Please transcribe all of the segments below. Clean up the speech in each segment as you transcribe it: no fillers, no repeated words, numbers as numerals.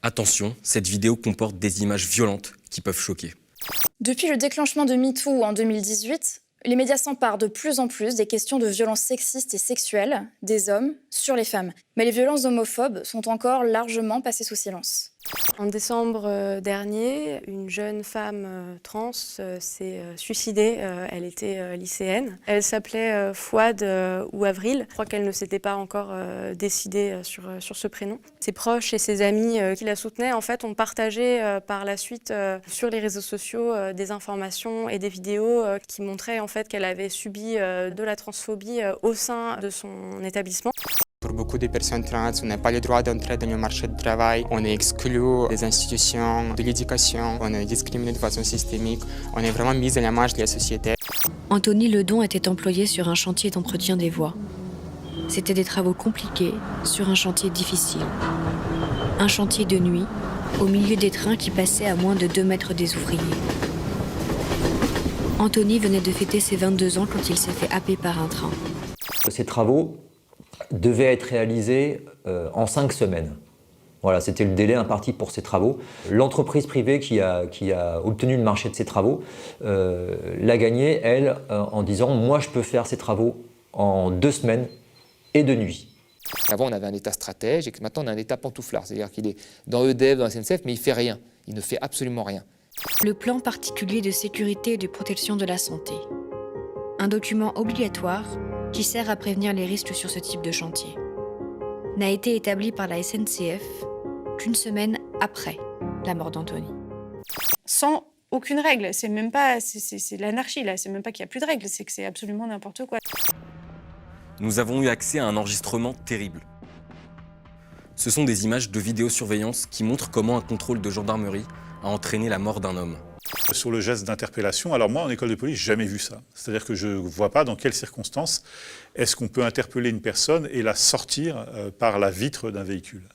Attention, cette vidéo comporte des images violentes qui peuvent choquer. Depuis le déclenchement de MeToo en 2018, les médias s'emparent de plus en plus des questions de violences sexistes et sexuelles des hommes sur les femmes. Mais les violences homophobes sont encore largement passées sous silence. En décembre dernier, une jeune femme trans s'est suicidée. Elle était lycéenne. Elle s'appelait Fouad ou Avril. Je crois qu'elle ne s'était pas encore décidée sur ce prénom. Ses proches et ses amis qui la soutenaient en fait, ont partagé par la suite sur les réseaux sociaux des informations et des vidéos qui montraient en fait, qu'elle avait subi de la transphobie au sein de son établissement. Pour beaucoup de personnes trans, on n'a pas le droit d'entrer dans le marché du travail, on est exclu des institutions, de l'éducation, on est discriminé de façon systémique, on est vraiment mis à la marge de la société. Anthony Ledon était employé sur un chantier d'entretien des voies. C'était des travaux compliqués sur un chantier difficile. Un chantier de nuit, au milieu des trains qui passaient à moins de 2 mètres des ouvriers. Anthony venait de fêter ses 22 ans quand il s'est fait happer par un train. Ces travaux devaient être réalisés en 5 semaines. Voilà, c'était le délai imparti pour ces travaux. L'entreprise privée qui a obtenu le marché de ces travaux l'a gagné, elle, en disant « moi je peux faire ces travaux en 2 semaines et de nuit ». Avant, on avait un État stratège et maintenant, on a un État pantouflard. C'est-à-dire qu'il est dans EDF, dans la SNCF, mais il ne fait rien. Il ne fait absolument rien. Le plan particulier de sécurité et de protection de la santé. Un document obligatoire qui sert à prévenir les risques sur ce type de chantier, n'a été établi par la SNCF qu'une semaine après la mort d'Anthony. Sans aucune règle, c'est même pas, c'est l'anarchie là, c'est même pas qu'il n'y a plus de règles, c'est que c'est absolument n'importe quoi. Nous avons eu accès à un enregistrement terrible. Ce sont des images de vidéosurveillance qui montrent comment un contrôle de gendarmerie a entraîné la mort d'un homme. Sur le geste d'interpellation, alors moi en école de police, j'ai jamais vu ça. C'est-à-dire que je ne vois pas dans quelles circonstances est-ce qu'on peut interpeller une personne et la sortir par la vitre d'un véhicule.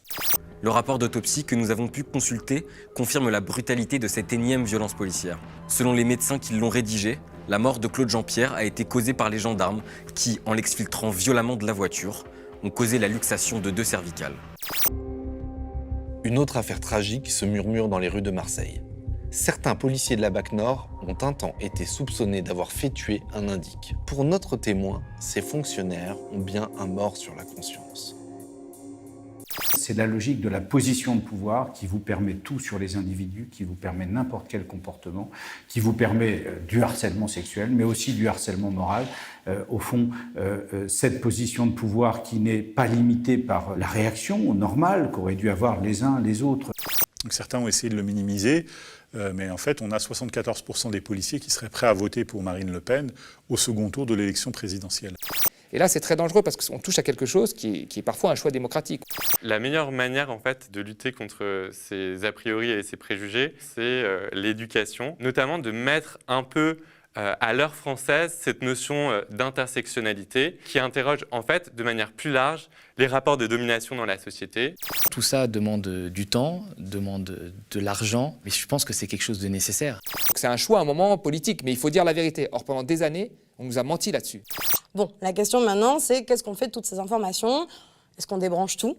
Le rapport d'autopsie que nous avons pu consulter confirme la brutalité de cette énième violence policière. Selon les médecins qui l'ont rédigé, la mort de Claude Jean-Pierre a été causée par les gendarmes qui, en l'exfiltrant violemment de la voiture, ont causé la luxation de 2 cervicales. Une autre affaire tragique se murmure dans les rues de Marseille. Certains policiers de la BAC Nord ont un temps été soupçonnés d'avoir fait tuer un indique. Pour notre témoin, ces fonctionnaires ont bien un mort sur la conscience. C'est la logique de la position de pouvoir qui vous permet tout sur les individus, qui vous permet n'importe quel comportement, qui vous permet du harcèlement sexuel, mais aussi du harcèlement moral. Au fond, cette position de pouvoir qui n'est pas limitée par la réaction normale qu'auraient dû avoir les uns les autres. Donc certains ont essayé de le minimiser, mais en fait, on a 74% des policiers qui seraient prêts à voter pour Marine Le Pen au second tour de l'élection présidentielle. Et là, c'est très dangereux parce qu'on touche à quelque chose qui est parfois un choix démocratique. La meilleure manière en fait, de lutter contre ces a priori et ces préjugés, c'est l'éducation, notamment de mettre un peu à l'heure française cette notion d'intersectionnalité qui interroge en fait de manière plus large les rapports de domination dans la société. Tout ça demande du temps, demande de l'argent, mais je pense que c'est quelque chose de nécessaire. C'est un choix à un moment politique, mais il faut dire la vérité. Or, pendant des années, on nous a menti là-dessus. Bon, la question maintenant, c'est qu'est-ce qu'on fait de toutes ces informations? Est-ce qu'on débranche tout ?